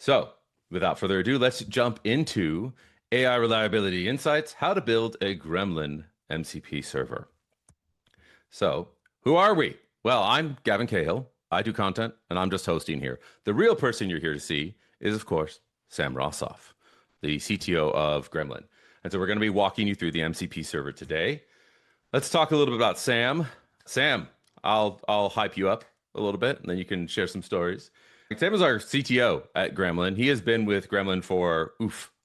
So, without further ado, let's jump into AI reliability insights, how to build a Gremlin MCP server. So, who are we? Well, I'm Gavin Cahill. I do content and I'm just hosting here. The real person you're here to see is, of course, Sam Rossoff, the CTO of Gremlin. And so we're going to be walking you through the MCP server today. Let's talk a little bit about Sam. Sam, I'll hype you up a little bit and then you can share some stories. Sam is our CTO at Gremlin. He has been with Gremlin for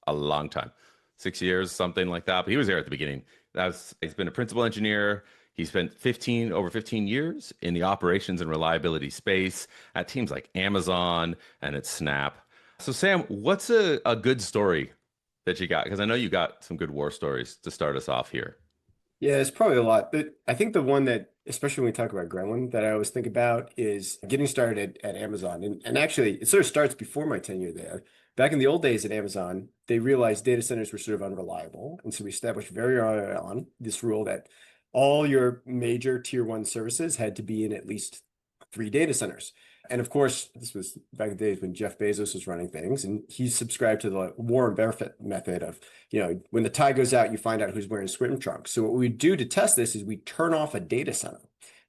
a long time, 6 years, something like that. But he was there at the beginning. He's been a principal engineer. He spent over 15 years in the operations and reliability space at teams like Amazon and at Snap. So Sam, what's a good story that you got? Because I know you got some good war stories to start us off here. Yeah, it's probably a lot. But I think the one that, especially when we talk about Gremlin, that I always think about is getting started at Amazon. And actually, it sort of starts before my tenure there. Back in the old days at Amazon, they realized data centers were sort of unreliable. And so we established very early on this rule that all your major tier one services had to be in at least 3 data centers. And of course, this was back in the days when Jeff Bezos was running things, and he subscribed to the Warren Buffett method of, when the tide goes out, you find out who's wearing swim trunks. So what we do to test this is we turn off a data center,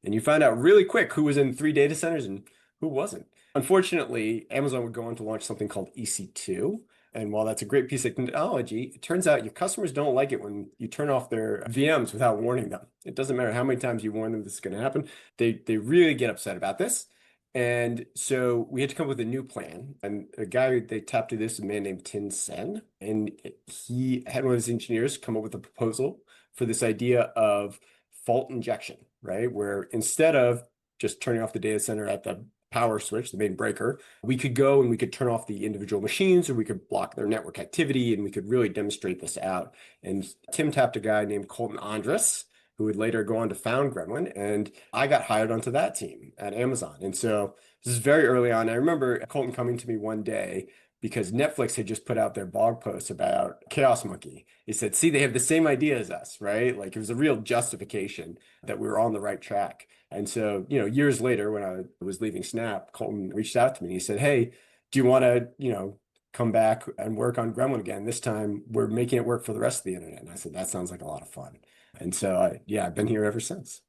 and you find out really quick who was in 3 data centers and who wasn't. Unfortunately, Amazon would go on to launch something called EC2. And while that's a great piece of technology, it turns out your customers don't like it when you turn off their VMs without warning them. It doesn't matter how many times you warn them this is going to happen. They really get upset about this. And so we had to come up with a new plan. And a guy they tapped to this, a man named Tin Sen, and he had one of his engineers come up with a proposal for this idea of fault injection, right? Where instead of just turning off the data center at the power switch, the main breaker, we could go and we could turn off the individual machines, or we could block their network activity, and we could really demonstrate this out. And Tim tapped a guy named Colton Andrus, who would later go on to found Gremlin, and I got hired onto that team at Amazon. And so this is very early on. I remember Colton coming to me one day because Netflix had just put out their blog post about Chaos Monkey. He said, see, they have the same idea as us, right? Like it was a real justification that we were on the right track. And so, years later, when I was leaving Snap, Colton reached out to me and he said, hey, do you want to, come back and work on Gremlin again? This time we're making it work for the rest of the internet. And I said, that sounds like a lot of fun. And so, I've been here ever since.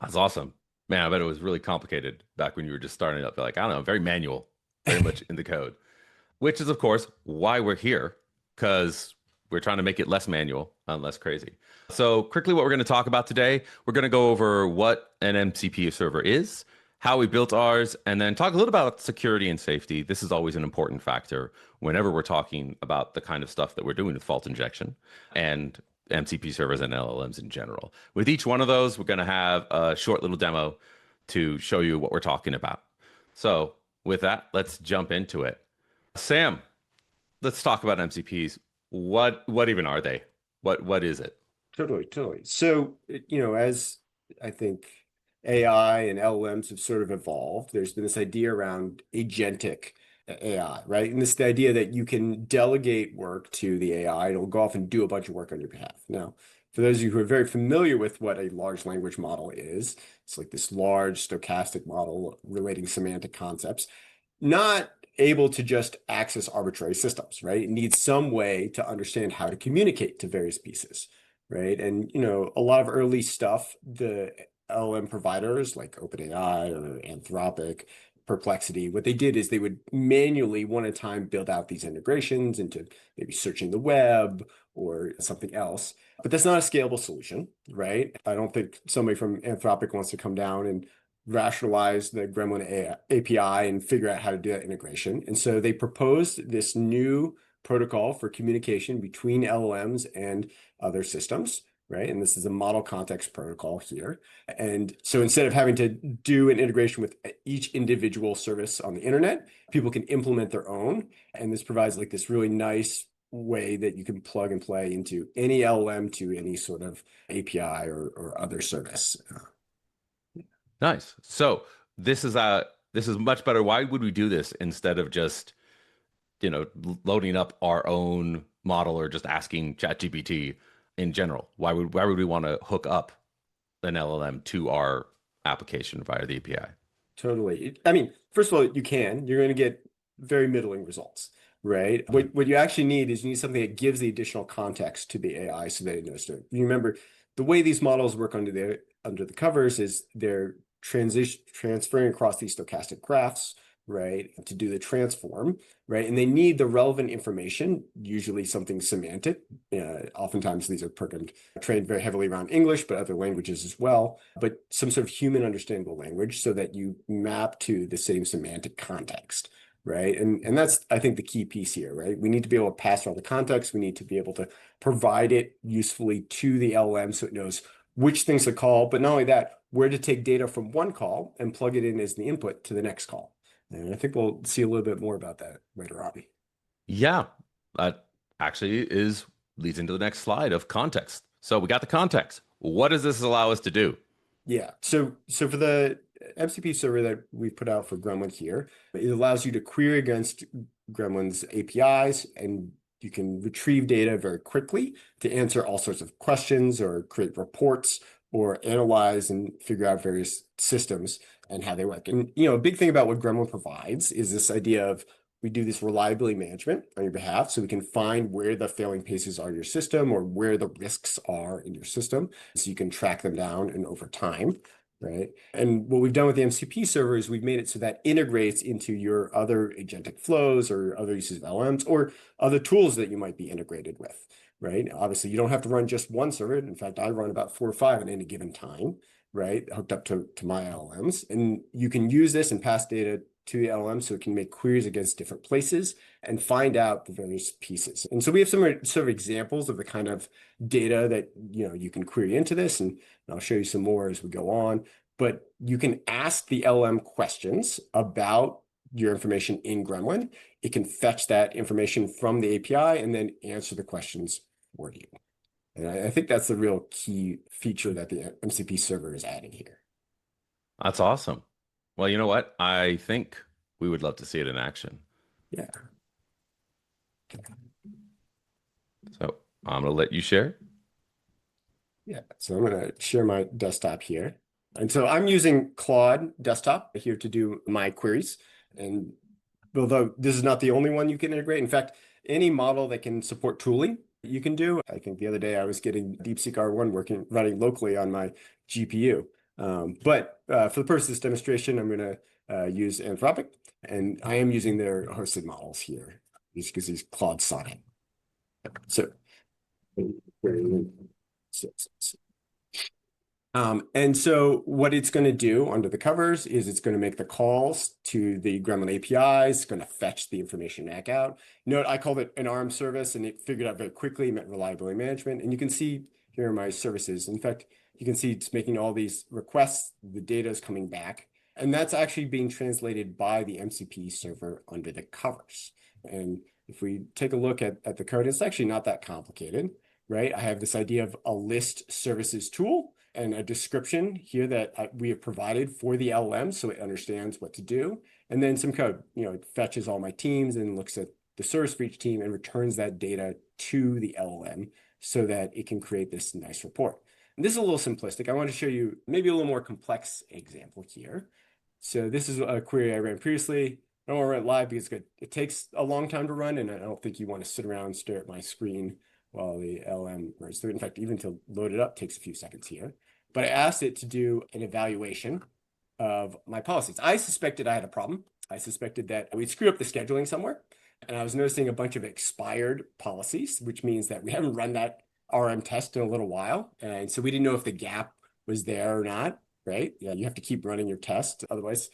That's awesome. Man, I bet it was really complicated back when you were just starting up. Like, I don't know, very manual, very much in the code, which is, of course, why we're here, because we're trying to make it less manual and less crazy. So quickly, what we're going to talk about today, we're going to go over what an MCP server is, how we built ours, and then talk a little about security and safety. This is always an important factor whenever we're talking about the kind of stuff that we're doing with fault injection and MCP servers and LLMs in general. With each one of those, we're going to have a short little demo to show you what we're talking about. So with that, let's jump into it. Sam, let's talk about MCPs. What even are they? What is it? Totally. So, as I think AI and LLMs have sort of evolved, there's been this idea around agentic AI, right? And this is the idea that you can delegate work to the AI. It'll go off and do a bunch of work on your behalf. Now, for those of you who are very familiar with what a large language model is, it's like this large stochastic model relating semantic concepts, not able to just access arbitrary systems, right? It needs some way to understand how to communicate to various pieces, right? And, a lot of early stuff, the LLM providers like OpenAI or Anthropic, Perplexity, what they did is they would manually one at a time build out these integrations into maybe searching the web or something else. But that's not a scalable solution, right? I don't think somebody from Anthropic wants to come down and rationalize the Gremlin API and figure out how to do that integration. And so they proposed this new protocol for communication between LLMs and other systems, right? And this is a model context protocol here. And so instead of having to do an integration with each individual service on the internet, people can implement their own. And this provides like this really nice way that you can plug and play into any LLM to any sort of API or other service. Nice. So this is much better. Why would we do this instead of just, loading up our own model or just asking ChatGPT in general? Why would we want to hook up an LLM to our application via the API? Totally. I mean, first of all, you're going to get very middling results, right? What you actually need is you need something that gives the additional context to the AI so that it knows to. You remember the way these models work under the covers is they're transferring across these stochastic graphs, right, to do the transform, right? And they need the relevant information, usually something semantic. Oftentimes these are trained very heavily around English, but other languages as well, but some sort of human understandable language so that you map to the same semantic context, right? And that's, I think, the key piece here, right? We need to be able to pass around the context. We need to be able to provide it usefully to the LLM so it knows which things to call, but not only that, where to take data from one call and plug it in as the input to the next call. And I think we'll see a little bit more about that later on. Yeah, that actually leads into the next slide of context. So we got the context. What does this allow us to do? Yeah. So for the MCP server that we've put out for Gremlin here, it allows you to query against Gremlin's APIs, and you can retrieve data very quickly to answer all sorts of questions or create reports or analyze and figure out various systems and how they work. And a big thing about what Gremlin provides is this idea of we do this reliability management on your behalf so we can find where the failing pieces are in your system or where the risks are in your system so you can track them down and over time, right? And what we've done with the MCP server is we've made it so that integrates into your other agentic flows or other uses of LMs or other tools that you might be integrated with, right? Obviously, you don't have to run just one server. In fact, I run about 4 or 5 at any given time, right? Hooked up to my LLMs. And you can use this and pass data to the LLM so it can make queries against different places and find out the various pieces. And so we have some sort of examples of the kind of data that you can query into this, and I'll show you some more as we go on. But you can ask the LLM questions about your information in Gremlin. It can fetch that information from the API and then answer the questions for you. And I think that's the real key feature that the MCP server is adding here. That's awesome. Well, you know what? I think we would love to see it in action. Yeah. So I'm going to let you share. Yeah, so I'm going to share my desktop here. And so I'm using Claude Desktop here to do my queries. And although this is not the only one you can integrate, in fact, any model that can support tooling, you can do. I think the other day I was getting DeepSeek R1 running locally on my GPU. But for the purpose of this demonstration, I'm going to use Anthropic, and I am using their hosted models here. These because these Claude Sonnet. So, and so what it's going to do under the covers is it's going to make the calls to the Gremlin APIs, it's going to fetch the information back out. Note, I called it an ARM service, and it figured out very quickly, meant reliability management. And you can see here are my services. In fact, you can see it's making all these requests, the data is coming back, and that's actually being translated by the MCP server under the covers. And if we take a look at the code, it's actually not that complicated, right? I have this idea of a list services tool and a description here that we have provided for the LLM so it understands what to do. And then some code, it fetches all my teams and looks at the service for each team and returns that data to the LLM so that it can create this nice report. And this is a little simplistic. I want to show you maybe a little more complex example here. So this is a query I ran previously. I don't want to run it live because it takes a long time to run, and I don't think you want to sit around and stare at my screen while the LM runs through. In fact, even to load it up takes a few seconds here. But I asked it to do an evaluation of my policies. I suspected I had a problem. I suspected that we'd screw up the scheduling somewhere. And I was noticing a bunch of expired policies, which means that we haven't run that RM test in a little while. And so we didn't know if the gap was there or not, right? Yeah, you have to keep running your test. Otherwise,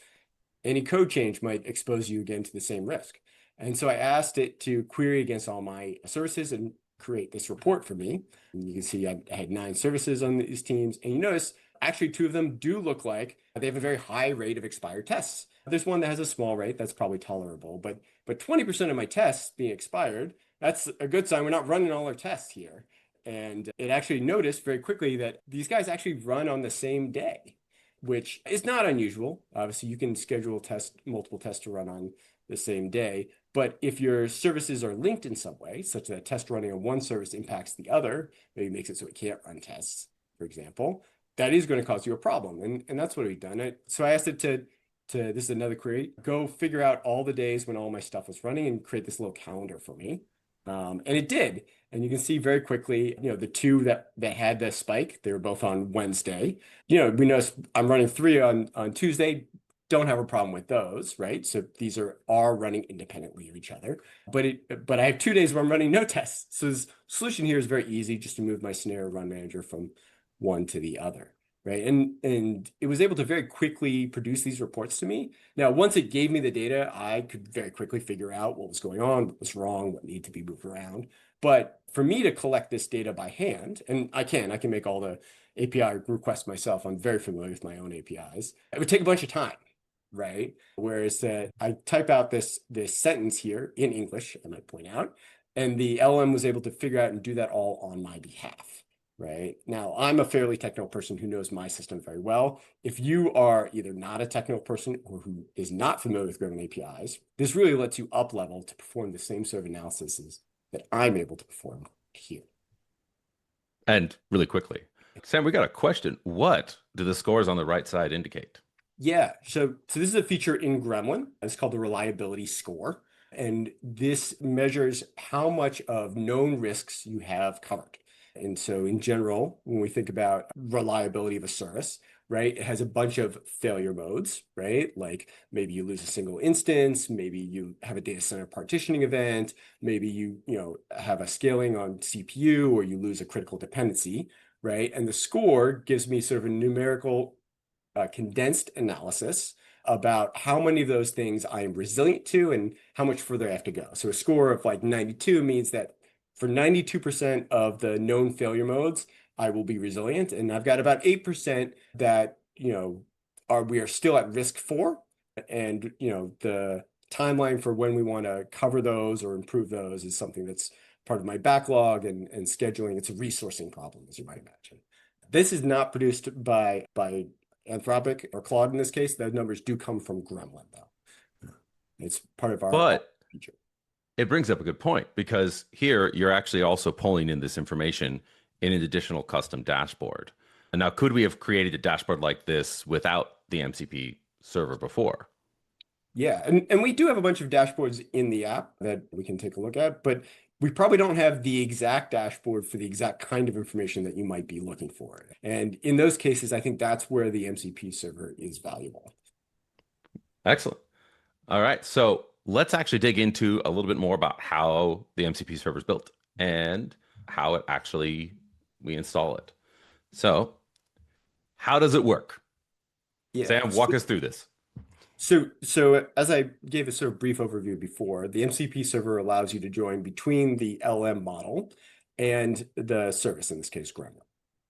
any code change might expose you again to the same risk. And so I asked it to query against all my services and create this report for me. And you can see I had 9 services on these teams. And you notice actually 2 of them do look like they have a very high rate of expired tests. There's one that has a small rate that's probably tolerable, but 20% of my tests being expired, that's a good sign. We're not running all our tests here. And it actually noticed very quickly that these guys actually run on the same day, which is not unusual. Obviously, you can schedule multiple tests to run on the same day. But if your services are linked in some way, such that a test running on one service impacts the other, maybe makes it so it can't run tests, for example, that is going to cause you a problem. And that's what we've done. So I asked it to to, this is another query, go figure out all the days when all my stuff was running and create this little calendar for me. And it did. And you can see very quickly, the two that had the spike, they were both on Wednesday. We notice I'm running three on Tuesday, don't have a problem with those, right? So these are running independently of each other. But I have 2 days where I'm running no tests. So the solution here is very easy, just to move my scenario run manager from one to the other. Right. And it was able to very quickly produce these reports to me. Now, once it gave me the data, I could very quickly figure out what was going on, what was wrong, what needed to be moved around. But for me to collect this data by hand, and I can make all the API requests myself. I'm very familiar with my own APIs. It would take a bunch of time, right? Whereas I type out this sentence here in English, I might point out, and the LM was able to figure out and do that all on my behalf. Right. Now, I'm a fairly technical person who knows my system very well. If you are either not a technical person or who is not familiar with Gremlin APIs, this really lets you up level to perform the same sort of analysis that I'm able to perform here. And really quickly, Sam, we got a question. What do the scores on the right side indicate? Yeah, so this is a feature in Gremlin. It's called the reliability score. And this measures how much of known risks you have covered. And so in general, when we think about reliability of a service, right, it has a bunch of failure modes, right? Like maybe you lose a single instance, maybe you have a data center partitioning event, maybe you have a scaling on CPU, or you lose a critical dependency, right? And the score gives me sort of a numerical condensed analysis about how many of those things I am resilient to and how much further I have to go. So a score of like 92 means that for 92% of the known failure modes, I will be resilient. And I've got about 8% that, we are still at risk for. And, the timeline for when we want to cover those or improve those is something that's part of my backlog and scheduling. It's a resourcing problem, as you might imagine. This is not produced by Anthropic or Claude in this case. Those numbers do come from Gremlin, though. It's part of our feature. It brings up a good point, because here you're actually also pulling in this information in an additional custom dashboard. And now, could we have created a dashboard like this without the MCP server before? Yeah, and we do have a bunch of dashboards in the app that we can take a look at, but we probably don't have the exact dashboard for the exact kind of information that you might be looking for. And in those cases, I think that's where the MCP server is valuable. Excellent. All right, so let's actually dig into a little bit more about how the MCP server is built and how it actually we install it. So how does it work? Yeah. Sam, walk us through this. So as I gave a sort of brief overview before, the MCP server allows you to join between the LM model and the service, in this case, Gremlin,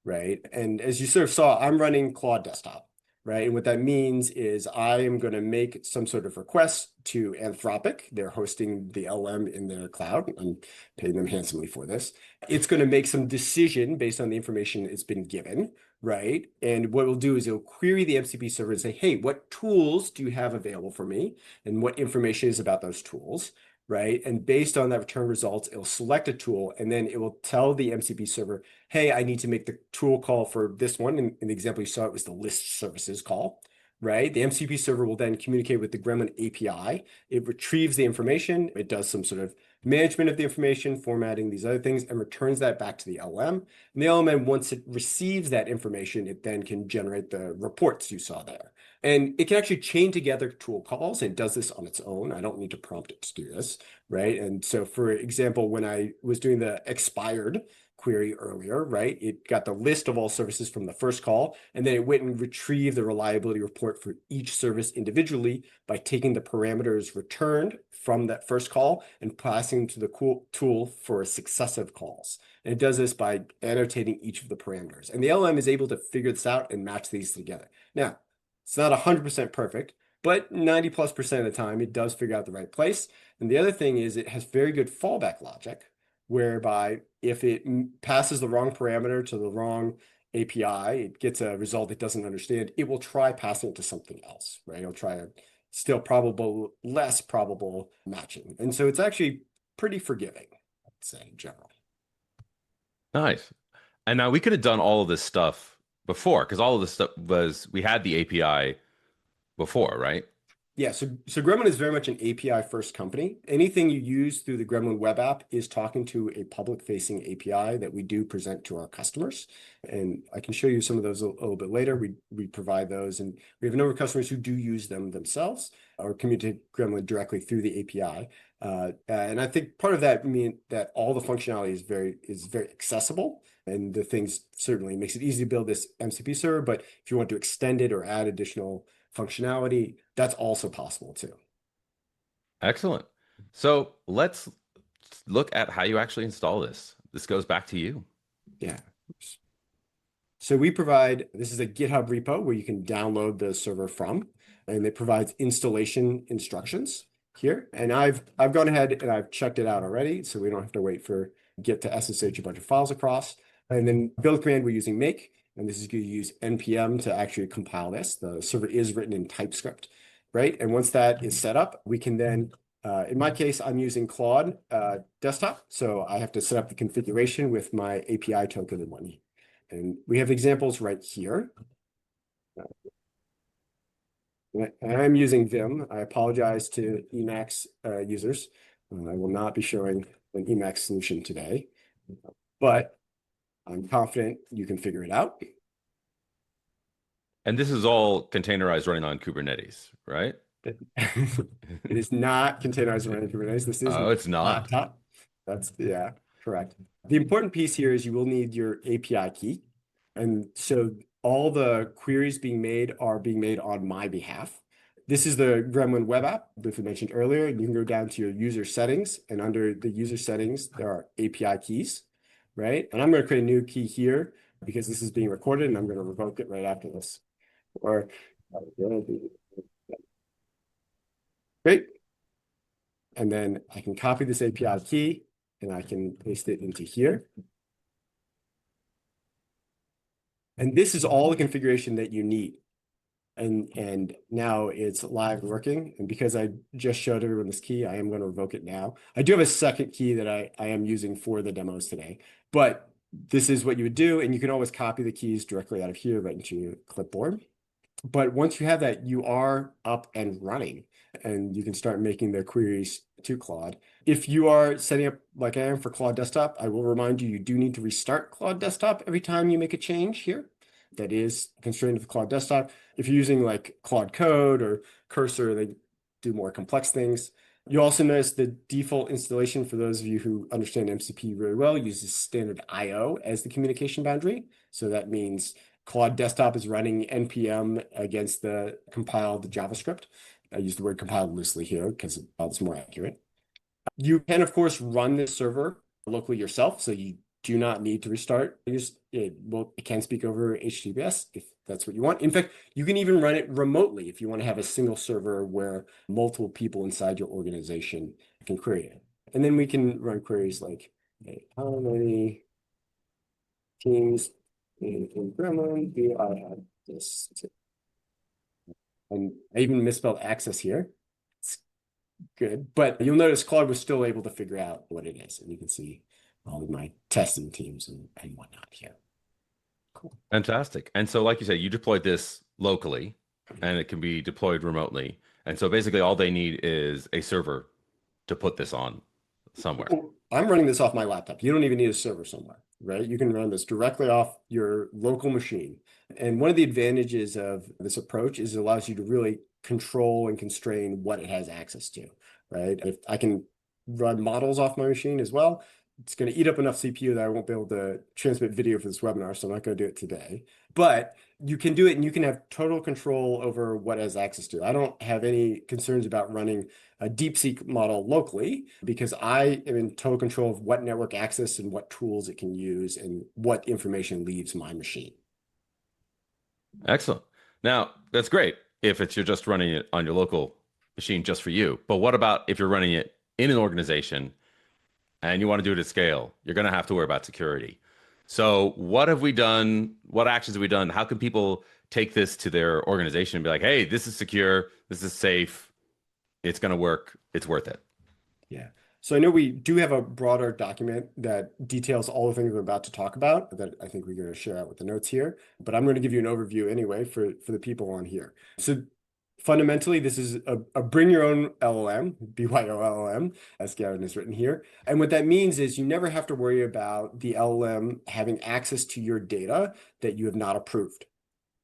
right? And as you sort of saw, I'm running Claude Desktop, right? And what that means is I am going to make some sort of request to Anthropic. They're hosting the LM in their cloud. I'm paying them handsomely for this. It's going to make some decision based on the information it's been given, right? And what it'll do is it'll query the MCP server and say, hey, what tools do you have available for me? And what information is about those tools, right? And based on that return results, it'll select a tool, and then it will tell the MCP server, hey, I need to make the tool call for this one. In the example you saw, it was the list services call, right? The MCP server will then communicate with the Gremlin API. It retrieves the information. It does some sort of management of the information, formatting, these other things, and returns that back to the LM. And the LM, once it receives that information, it then can generate the reports you saw there. And it can actually chain together tool calls, and it does this on its own. I don't need to prompt it to do this, right? And so, for example, when I was doing the expired query earlier, right, it got the list of all services from the first call, and then it went and retrieved the reliability report for each service individually by taking the parameters returned from that first call and passing to the tool for successive calls. And it does this by annotating each of the parameters. And the LM is able to figure this out and match these together. Now, it's not 100% perfect, but 90+% of the time, it does figure out the right place. And the other thing is it has very good fallback logic, whereby if it passes the wrong parameter to the wrong API, it gets a result it doesn't understand, it will try passing it to something else, right? It'll try a still probable, less probable matching. And so it's actually pretty forgiving, I'd say, in general. Nice. And now we could have done all of this stuff before, because all of this stuff we had the API before, right? Yeah, so Gremlin is very much an API first company. Anything you use through the Gremlin web app is talking to a public facing API that we do present to our customers. And I can show you some of those a little bit later. We provide those, and we have a number of customers who do use them themselves or communicate Gremlin directly through the API. And I think part of that means that all the functionality is very accessible. And the things certainly makes it easy to build this MCP server. But if you want to extend it or add additional functionality, that's also possible too. Excellent. So let's look at how you actually install this. This goes back to you. Yeah. So we provide, this is a GitHub repo where you can download the server from, and it provides installation instructions here. And I've gone ahead and I've checked it out already, so we don't have to wait for Git to SSH a bunch of files across. And then build command, we're using make, and this is going to use npm to actually compile this. The server is written in TypeScript, right? And once that is set up, we can then, in my case, I'm using Claude desktop, so I have to set up the configuration with my API token in one. And we have examples right here. And I'm using Vim. I apologize to Emacs users. I will not be showing an Emacs solution today, but I'm confident you can figure it out. And this is all containerized running on Kubernetes, right? It is not containerized running Kubernetes. This is Oh, it's not. laptop. That's, yeah, correct. The important piece here is you will need your API key. And so all the queries being made are being made on my behalf. This is the Gremlin web app, which we mentioned earlier. You can go down to your user settings, and under the user settings, there are API keys, right? And I'm going to create a new key here because this is being recorded, and I'm going to revoke it right after this. Or great. And then I can copy this API key, and I can paste it into here. And this is all the configuration that you need. And now it's live working. And because I just showed everyone this key, I am going to revoke it now. I do have a second key that I am using for the demos today, but this is what you would do. And you can always copy the keys directly out of here right into your clipboard. But once you have that, you are up and running, and you can start making the queries to Claude. If you are setting up like I am for Claude Desktop, I will remind you, you do need to restart Claude Desktop every time you make a change here. That is constrained with Claude Desktop. If you're using like Claude Code or Cursor, they do more complex things. You also notice the default installation, for those of you who understand MCP really well, uses standard IO as the communication boundary. So that means Claude Desktop is running npm against the compiled JavaScript. I use the word compiled loosely here because it's more accurate. You can, of course, run this server locally yourself, so you do not need to restart. It can speak over HTTPS if that's what you want. In fact, you can even run it remotely if you want to have a single server where multiple people inside your organization can query it. And then we can run queries like, hey, how many teams in Gremlin do I have this? And I even misspelled access here. It's good, but you'll notice Claude was still able to figure out what it is. And you can see all of my testing teams and whatnot here. Cool. Fantastic. And so, like you said, you deployed this locally and it can be deployed remotely. And so basically all they need is a server to put this on somewhere. I'm running this off my laptop. You don't even need a server somewhere, right? You can run this directly off your local machine. And one of the advantages of this approach is it allows you to really control and constrain what it has access to, right? If I can run models off my machine as well, it's going to eat up enough CPU that I won't be able to transmit video for this webinar, so I'm not going to do it today. But you can do it, and you can have total control over what it has access to. I don't have any concerns about running a DeepSeek model locally because I am in total control of what network access and what tools it can use and what information leaves my machine. Excellent. Now, that's great if you're just running it on your local machine just for you. But what about if you're running it in an organization and you want to do it at scale? You're going to have to worry about security. So what have we done? What actions have we done? How can people take this to their organization and be like, hey, this is secure, this is safe, it's going to work, it's worth it? Yeah. So I know we do have a broader document that details all the things we're about to talk about that I think we're going to share out with the notes here, but I'm going to give you an overview anyway for the people on here. So Fundamentally, this is a bring your own LLM, BYOLLM, as Gavin has written here. And what that means is you never have to worry about the LLM having access to your data that you have not approved,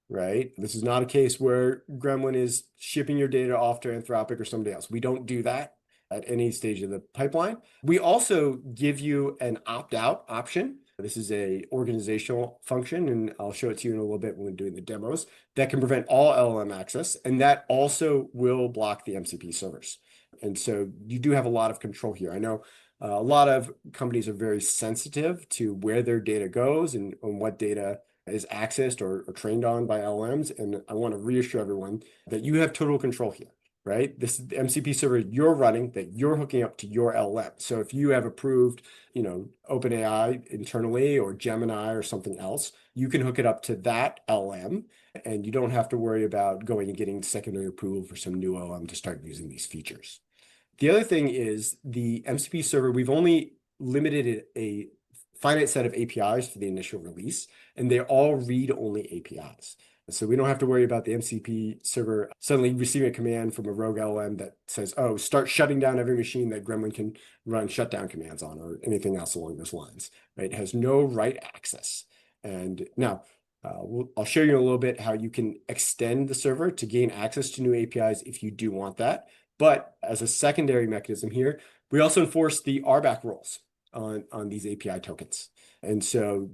right? This is not a case where Gremlin is shipping your data off to Anthropic or somebody else. We don't do that at any stage of the pipeline. We also give you an opt-out option. This is a organizational function, and I'll show it to you in a little bit when we're doing the demos, that can prevent all LLM access, and that also will block the MCP servers. And so you do have a lot of control here. I know a lot of companies are very sensitive to where their data goes and what data is accessed or trained on by LLMs. And I want to reassure everyone that you have total control here, right? This is the MCP server you're running that you're hooking up to your LLM. So if you have approved, OpenAI internally or Gemini or something else, you can hook it up to that LLM and you don't have to worry about going and getting secondary approval for some new LLM to start using these features. The other thing is the MCP server, we've only limited a finite set of APIs for the initial release, and they're all read-only APIs. So we don't have to worry about the MCP server suddenly receiving a command from a rogue LLM that says, oh, start shutting down every machine that Gremlin can run shutdown commands on or anything else along those lines, right? It has no write access. And now I'll show you in a little bit how you can extend the server to gain access to new APIs if you do want that. But as a secondary mechanism here, we also enforce the RBAC rules on these API tokens. And so,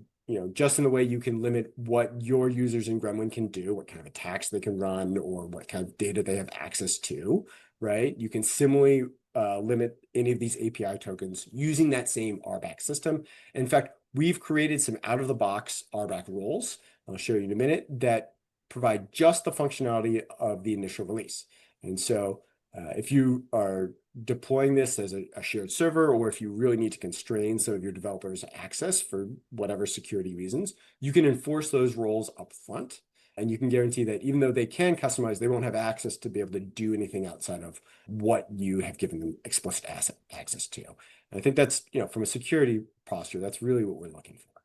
just in the way you can limit what your users in Gremlin can do, what kind of attacks they can run, or what kind of data they have access to, right? You can similarly limit any of these API tokens using that same RBAC system. In fact, we've created some out-of-the-box RBAC rules, I'll show you in a minute, that provide just the functionality of the initial release. And so if you are deploying this as a shared server, or if you really need to constrain some of your developers' access for whatever security reasons, you can enforce those roles up front. And you can guarantee that even though they can customize, they won't have access to be able to do anything outside of what you have given them explicit access to. And I think that's, from a security posture, that's really what we're looking for.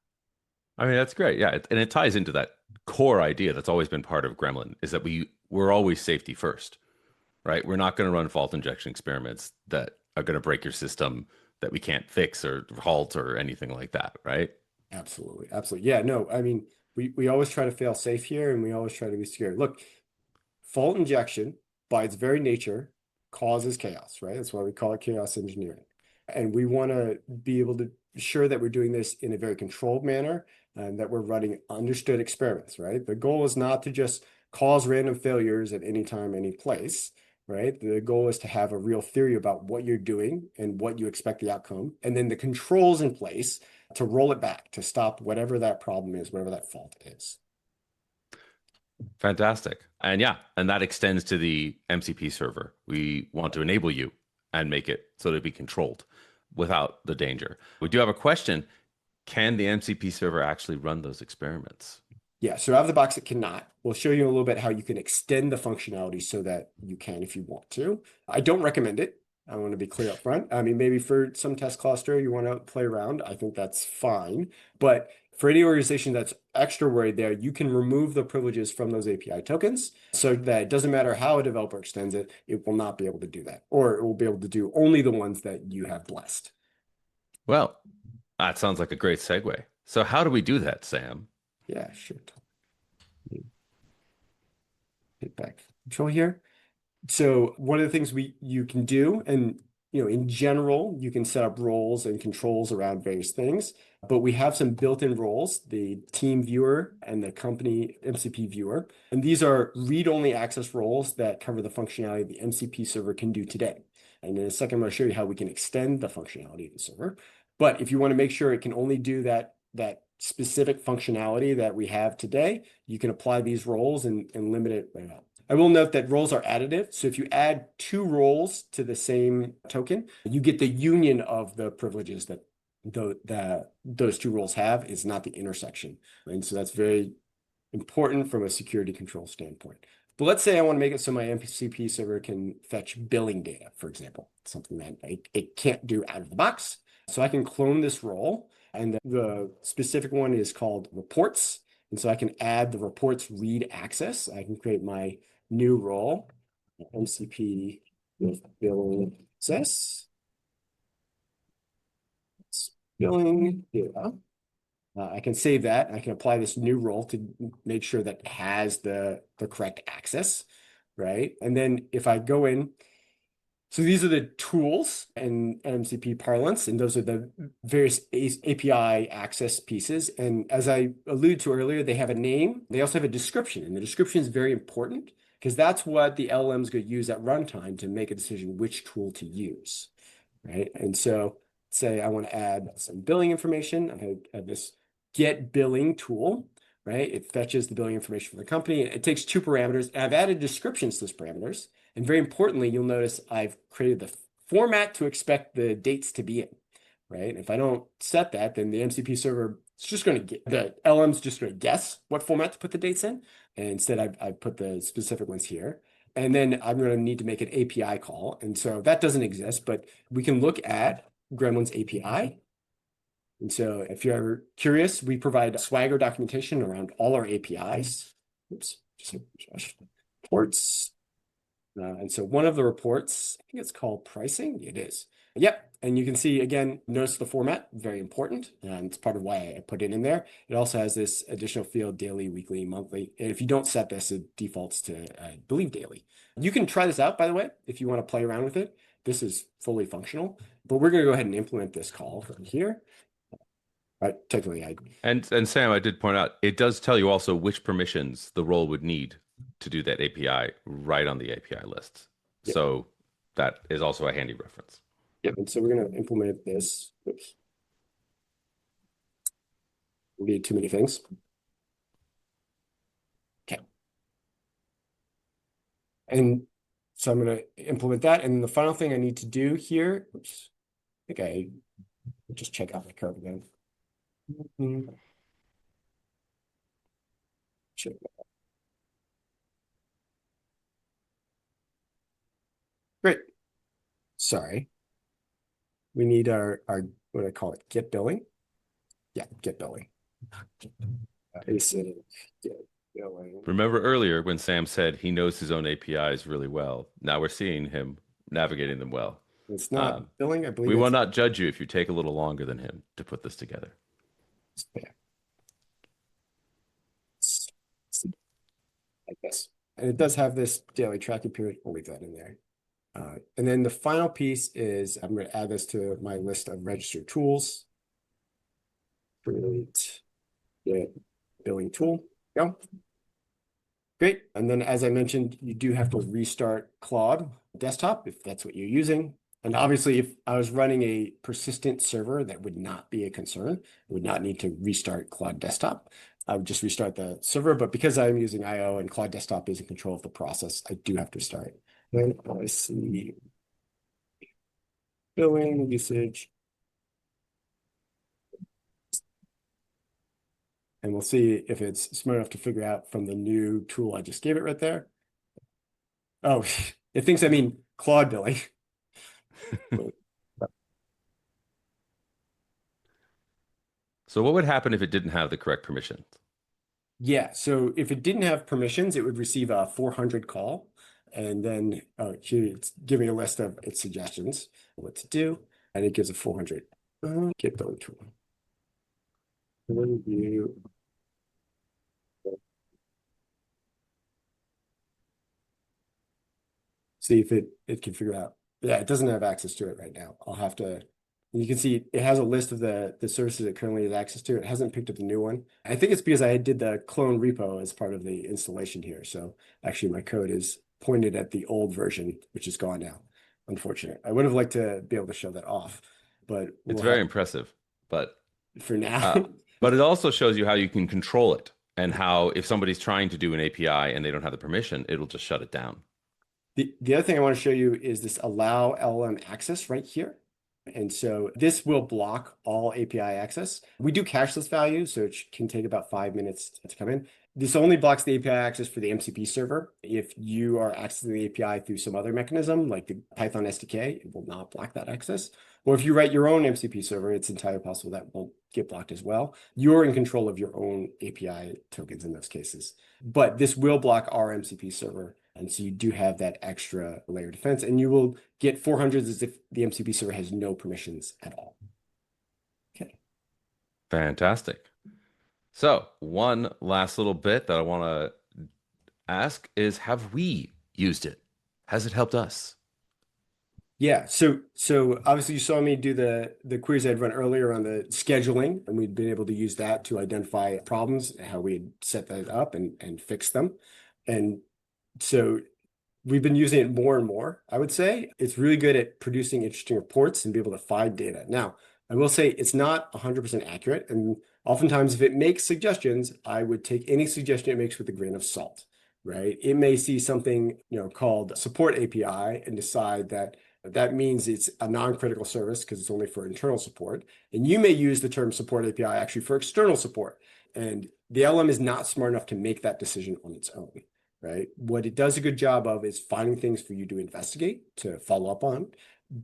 I mean, that's great. Yeah. And it ties into that core idea that's always been part of Gremlin is that we're always safety first, right? We're not going to run fault injection experiments that are going to break your system that we can't fix or halt or anything like that, right? Absolutely. Absolutely. Yeah, no, I mean, we always try to fail safe here and we always try to be secure. Look, fault injection by its very nature causes chaos, right? That's why we call it chaos engineering. And we want to be able to ensure that we're doing this in a very controlled manner and that we're running understood experiments, right? The goal is not to just cause random failures at any time, any place, right? The goal is to have a real theory about what you're doing and what you expect the outcome, and then the controls in place to roll it back, to stop whatever that problem is, whatever that fault is. Fantastic. And yeah, and that extends to the MCP server. We want to enable you and make it so to be controlled without the danger. We do have a question. Can the MCP server actually run those experiments? Yeah, so out of the box, it cannot. We'll show you a little bit how you can extend the functionality so that you can if you want to. I don't recommend it. I want to be clear up front. I mean, maybe for some test cluster, you want to play around. I think that's fine. But for any organization that's extra worried there, you can remove the privileges from those API tokens so that it doesn't matter how a developer extends it, it will not be able to do that. Or it will be able to do only the ones that you have blessed. Well, that sounds like a great segue. So how do we do that, Sam? Yeah, sure. Hit back control here. So one of the things you can do, and in general, you can set up roles and controls around various things, but we have some built-in roles, the team viewer and the company MCP viewer. And these are read-only access roles that cover the functionality the MCP server can do today. And in a second, I'm going to show you how we can extend the functionality of the server. But if you want to make sure it can only do that specific functionality that we have today, you can apply these roles and limit it right out. I will note that roles are additive. So if you add two roles to the same token, you get the union of the privileges that those two roles have. Is not the intersection. And so that's very important from a security control standpoint. But let's say I want to make it so my MCP server can fetch billing data, for example, something that it can't do out of the box. So I can clone this role, and the specific one is called reports. And so I can add the reports read access. I can create my new role. MCP with billing access. Billing, here. I can save that. I can apply this new role to make sure that it has the correct access, right? And then if I go in, so these are the tools and MCP parlance, and those are the various API access pieces. And as I alluded to earlier, they have a name. They also have a description, and the description is very important because that's what the LLMs could use at runtime to make a decision which tool to use, right? And so say I want to add some billing information. I have this get billing tool, right? It fetches the billing information from the company. It takes two parameters. And I've added descriptions to those parameters. And very importantly, you'll notice I've created the format to expect the dates to be in, right? If I don't set that, then the MCP server is just going to get, the LM's just going to guess what format to put the dates in. And instead, I put the specific ones here. And then I'm going to need to make an API call. And so that doesn't exist, but we can look at Gremlin's API. And so if you're ever curious, we provide Swagger documentation around all our APIs. Oops, just reports. And so one of the reports, I think it's called pricing. It is. Yep. And you can see, again, notice the format, very important. And it's part of why I put it in there. It also has this additional field, daily, weekly, monthly. And if you don't set this, it defaults to, I believe, daily. You can try this out, by the way, if you want to play around with it. This is fully functional, but we're going to go ahead and implement this call from here. Right, technically, And Sam, I did point out, it does tell you also which permissions the role would need to do that API right on the API list. Yep. So that is also a handy reference. Yep. And so we're going to implement this. Oops. We need too many things. Okay. And so I'm going to implement that. And the final thing I need to do here, oops, I think I just check out my code again. Check that out. Great. Sorry. We need our what do I call it? Get billing. Yeah, get billing. Async get billing. Remember earlier when Sam said he knows his own APIs really well. Now we're seeing him navigating them well. It's not billing, I believe. We will not judge you if you take a little longer than him to put this together. Like this. And it does have this daily tracking period. We'll leave that in there. And then the final piece is I'm going to add this to my list of registered tools. Create get billing tool. Go. Great. And then, as I mentioned, you do have to restart Claude desktop if that's what you're using. And obviously, if I was running a persistent server, that would not be a concern. I would not need to restart Claude desktop. I would just restart the server. But because I'm using IO and Claude desktop is in control of the process, I do have to start. Then I see billing usage. And we'll see if it's smart enough to figure out from the new tool I just gave it right there. Oh, it thinks I mean Claude billing. So what would happen if it didn't have the correct permissions? Yeah, so if it didn't have permissions, it would receive a 400 call. And then here it's giving a list of its suggestions, what to do. And it gives a 400 get billing tool. And then you see if it can figure out. Yeah, it doesn't have access to it right now. I'll have to, you can see it has a list of the services it currently has access to. It hasn't picked up the new one. I think it's because I did the clone repo as part of the installation here. So actually my code is pointed at the old version, which is gone now. Unfortunate. I would have liked to be able to show that off, but It's very impressive, but for now. But it also shows you how you can control it and how if somebody's trying to do an API and they don't have the permission, it'll just shut it down. The other thing I want to show you is this allow LLM access right here. And so this will block all API access. We do cache this value, so it can take about 5 minutes to come in. This only blocks the API access for the MCP server. If you are accessing the API through some other mechanism, like the Python SDK, it will not block that access. Or if you write your own MCP server, it's entirely possible that won't get blocked as well. You're in control of your own API tokens in those cases. But this will block our MCP server And so you do have that extra layer of defense, and you will get 400s as if the MCP server has no permissions at all. Okay. Fantastic. So, one last little bit that I want to ask is, have we used it? Has it helped us? Yeah, so obviously you saw me do the queries I'd run earlier on the scheduling, and we'd been able to use that to identify problems, how we had set that up and fix them. And so we've been using it more and more, I would say. It's really good at producing interesting reports and be able to find data. Now, I will say it's not 100% accurate. And oftentimes, if it makes suggestions, I would take any suggestion it makes with a grain of salt, right? It may see something, called support API and decide that that means it's a non-critical service because it's only for internal support. And you may use the term support API actually for external support. And the LM is not smart enough to make that decision on its own, right? What it does a good job of is finding things for you to investigate, to follow up on,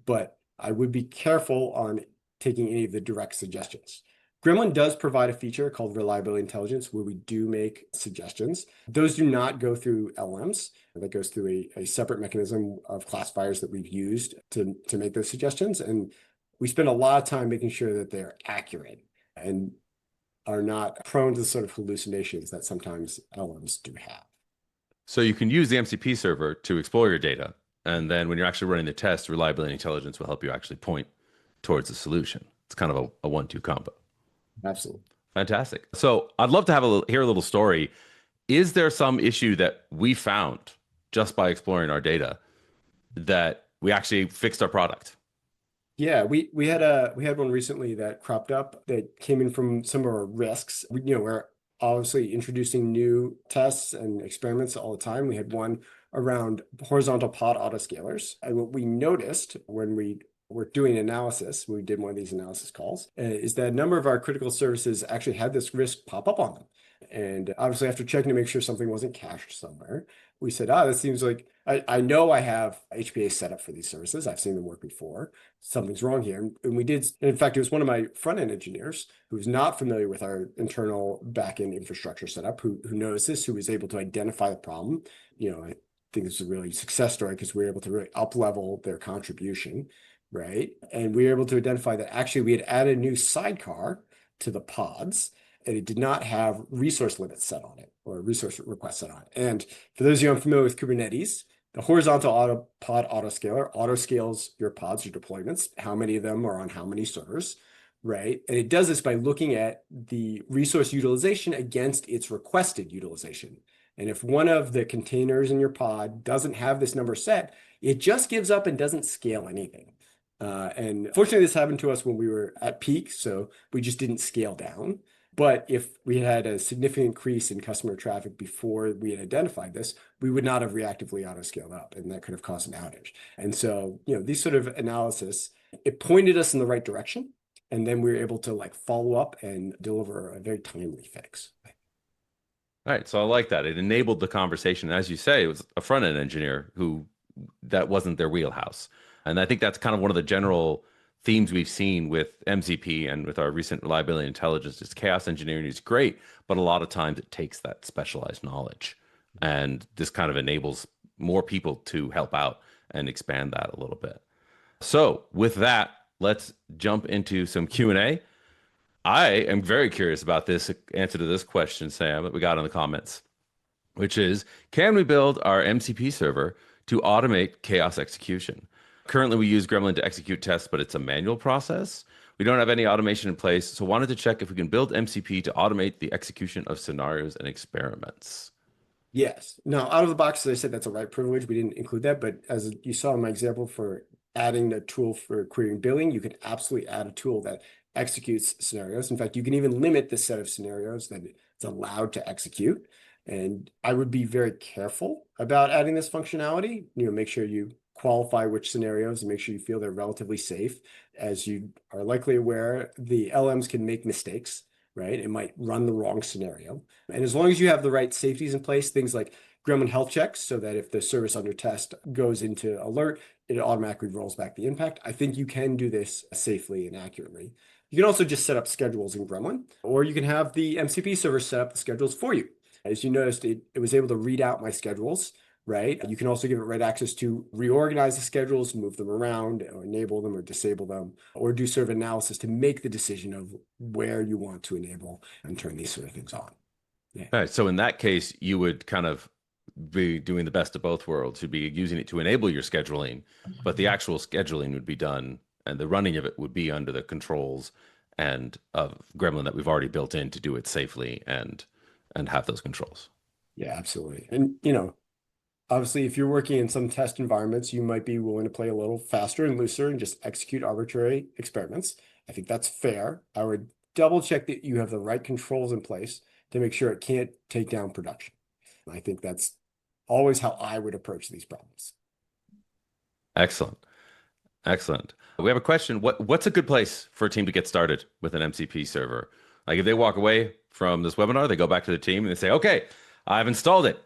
but I would be careful on taking any of the direct suggestions. Gremlin does provide a feature called reliability intelligence where we do make suggestions. Those do not go through LMs. That goes through a separate mechanism of classifiers that we've used to make those suggestions. And we spend a lot of time making sure that they're accurate and are not prone to the sort of hallucinations that sometimes LMs do have. So you can use the MCP server to explore your data. And then when you're actually running the test, reliability intelligence will help you actually point towards the solution. It's kind of a 1-2 combo. Absolutely. Fantastic. So I'd love to hear a little story. Is there some issue that we found just by exploring our data that we actually fixed our product? Yeah, we had one recently that cropped up that came in from some of our risks. We're obviously introducing new tests and experiments all the time. We had one around horizontal pod autoscalers. And what we noticed when we were doing analysis, when we did one of these analysis calls, is that a number of our critical services actually had this risk pop up on them. And obviously, after checking to make sure something wasn't cached somewhere, we said, this seems like I know I have HPA set up for these services. I've seen them work before. Something's wrong here. And we did. And in fact, it was one of my front-end engineers who's not familiar with our internal back-end infrastructure setup who noticed this, who was able to identify the problem. I think it's a really success story because we were able to really up-level their contribution, right? And we were able to identify that actually we had added a new sidecar to the pods, and it did not have resource limits set on it or resource requests set on it. And for those of you unfamiliar with Kubernetes, the horizontal pod autoscaler autoscales your pods, your deployments, how many of them are on how many servers, right? And it does this by looking at the resource utilization against its requested utilization. And if one of the containers in your pod doesn't have this number set, it just gives up and doesn't scale anything. And fortunately, this happened to us when we were at peak, so we just didn't scale down. But if we had a significant increase in customer traffic before we had identified this, we would not have reactively auto-scaled up, and that could have caused an outage. And so, these sort of analysis, it pointed us in the right direction, and then we were able to follow up and deliver a very timely fix. All right, so I like that. It enabled the conversation. As you say, it was a front-end engineer who that wasn't their wheelhouse. And I think that's kind of one of the general themes we've seen with MCP and with our recent reliability intelligence is chaos engineering is great, but a lot of times it takes that specialized knowledge. And this kind of enables more people to help out and expand that a little bit. So with that, let's jump into some Q&A. I am very curious about this answer to this question, Sam, that we got in the comments, which is, can we build our MCP server to automate chaos execution? Currently, we use Gremlin to execute tests, but it's a manual process. We don't have any automation in place, so wanted to check if we can build MCP to automate the execution of scenarios and experiments. Yes. Now, out of the box, as I said, that's a right privilege. We didn't include that, but as you saw in my example for adding the tool for querying billing, you can absolutely add a tool that executes scenarios. In fact, you can even limit the set of scenarios that it's allowed to execute. And I would be very careful about adding this functionality. Make sure you qualify which scenarios and make sure you feel they're relatively safe. As you are likely aware, the LMs can make mistakes, right? It might run the wrong scenario. And as long as you have the right safeties in place, things like Gremlin health checks, so that if the service under test goes into alert, it automatically rolls back the impact. I think you can do this safely and accurately. You can also just set up schedules in Gremlin, or you can have the MCP server set up the schedules for you. As you noticed, it was able to read out my schedules right? You can also give it write access to reorganize the schedules, move them around, or enable them or disable them, or do sort of analysis to make the decision of where you want to enable and turn these sort of things on. Yeah. All right. So in that case, you would kind of be doing the best of both worlds. You'd be using it to enable your scheduling, but the actual scheduling would be done and the running of it would be under the controls and of Gremlin that we've already built in to do it safely and have those controls. Yeah, absolutely. And, obviously, if you're working in some test environments, you might be willing to play a little faster and looser and just execute arbitrary experiments. I think that's fair. I would double check that you have the right controls in place to make sure it can't take down production. I think that's always how I would approach these problems. Excellent. Excellent. We have a question. What's a good place for a team to get started with an MCP server? Like if they walk away from this webinar, they go back to the team and they say, "Okay, I've installed it.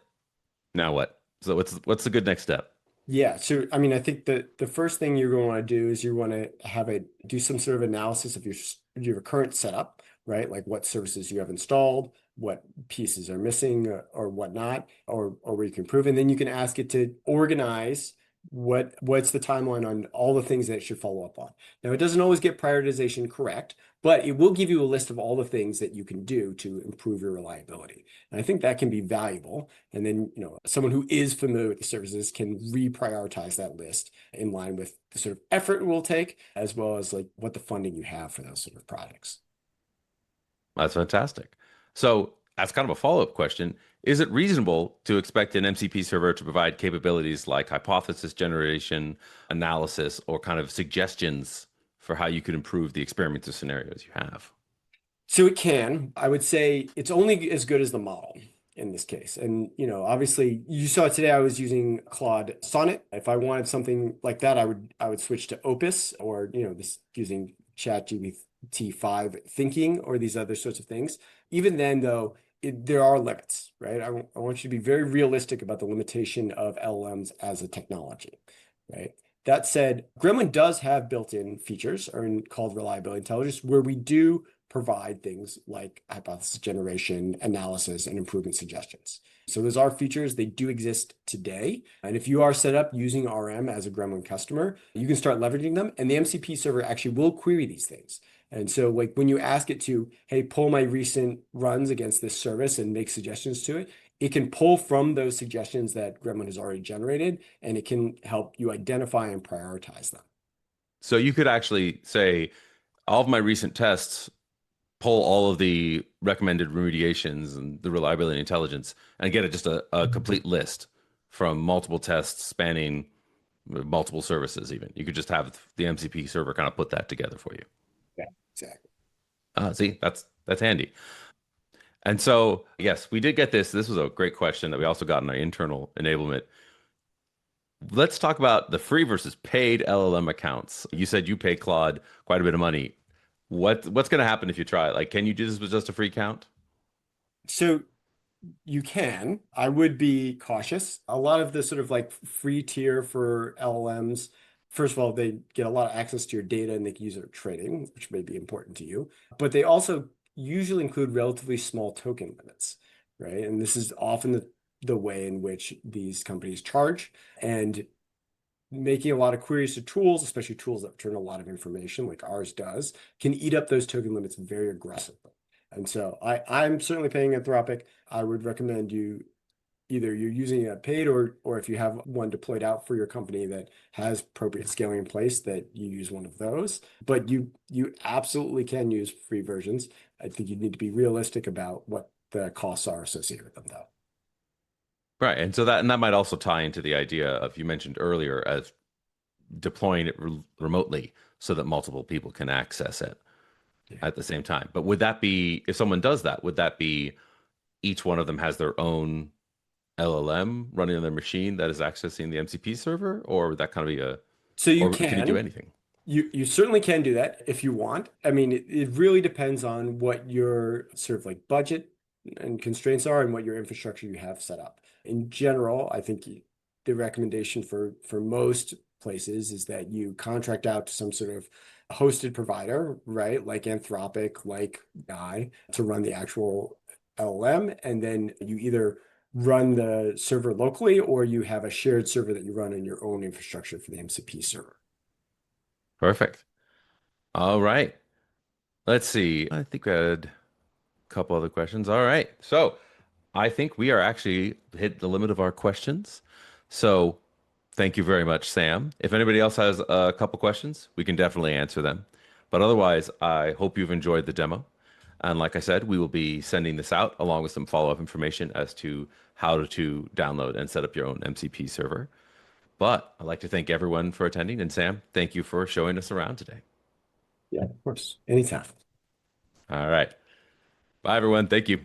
Now what?" So what's the good next step? Yeah, so I mean, I think the first thing you're going to want to do is you want to have it do some sort of analysis of your current setup, right? Like what services you have installed, what pieces are missing or whatnot, or where you can improve. And then you can ask it to organize what's the timeline on all the things that it should follow up on. Now, it doesn't always get prioritization correct, but it will give you a list of all the things that you can do to improve your reliability. And I think that can be valuable. And then, someone who is familiar with the services can reprioritize that list in line with the sort of effort it will take, as well as like what the funding you have for those sort of projects. That's fantastic. So that's kind of a follow-up question. Is it reasonable to expect an MCP server to provide capabilities like hypothesis generation, analysis, or kind of suggestions for how you could improve the experiments or scenarios you have? So it can. I would say it's only as good as the model in this case. And, obviously you saw today I was using Claude Sonnet. If I wanted something like that, I would switch to Opus or, this using ChatGPT 5 thinking or these other sorts of things. Even then, though, there are limits, right? I want you to be very realistic about the limitation of LLMs as a technology, right? That said, Gremlin does have built-in features called reliability intelligence where we do provide things like hypothesis generation, analysis, and improvement suggestions. So those are features, they do exist today. And if you are set up using RM as a Gremlin customer, you can start leveraging them. And the MCP server actually will query these things. And so like when you ask it to, hey, pull my recent runs against this service and make suggestions to it, it can pull from those suggestions that Gremlin has already generated, and it can help you identify and prioritize them. So you could actually say, all of my recent tests pull all of the recommended remediations and the reliability intelligence and get just a complete list from multiple tests spanning multiple services even. You could just have the MCP server kind of put that together for you. Yeah, exactly. See, that's handy. And so, yes, we did get this. This was a great question that we also got in our internal enablement. Let's talk about the free versus paid LLM accounts. You said you pay Claude quite a bit of money. What's going to happen if you try it? Like, can you do this with just a free account? So you can. I would be cautious. A lot of the sort of like free tier for LLMs, first of all, they get a lot of access to your data and they can use it for trading, which may be important to you. But they also usually include relatively small token limits, right? And this is often the way in which these companies charge. And making a lot of queries to tools, especially tools that return a lot of information like ours does, can eat up those token limits very aggressively. And so I'm certainly paying Anthropic. I would recommend you either you're using a paid or if you have one deployed out for your company that has appropriate scaling in place, that you use one of those. But you absolutely can use free versions. I think you need to be realistic about what the costs are associated with them, though. Right. And that might also tie into the idea of you mentioned earlier as deploying it remotely so that multiple people can access it Yeah. at the same time. But would that be, if someone does that, would that be each one of them has their own LLM running on their machine that is accessing the MCP server, or would that kind of be So you or can you do can. anything? You certainly can do that if you want. I mean, it really depends on what your sort of like budget and constraints are and what your infrastructure you have set up. In general, I think the recommendation for most places is that you contract out to some sort of hosted provider, right? Like Anthropic, like AI, to run the actual LLM, and then you either run the server locally, or you have a shared server that you run in your own infrastructure for the MCP server. Perfect. All right. Let's see. I think we had a couple other questions. All right. So I think we are actually hit the limit of our questions. So thank you very much, Sam. If anybody else has a couple questions, we can definitely answer them. But otherwise, I hope you've enjoyed the demo. And like I said, we will be sending this out along with some follow-up information as to how to download and set up your own MCP server. But I'd like to thank everyone for attending. And Sam, thank you for showing us around today. Yeah, of course. Anytime. All right. Bye, everyone. Thank you.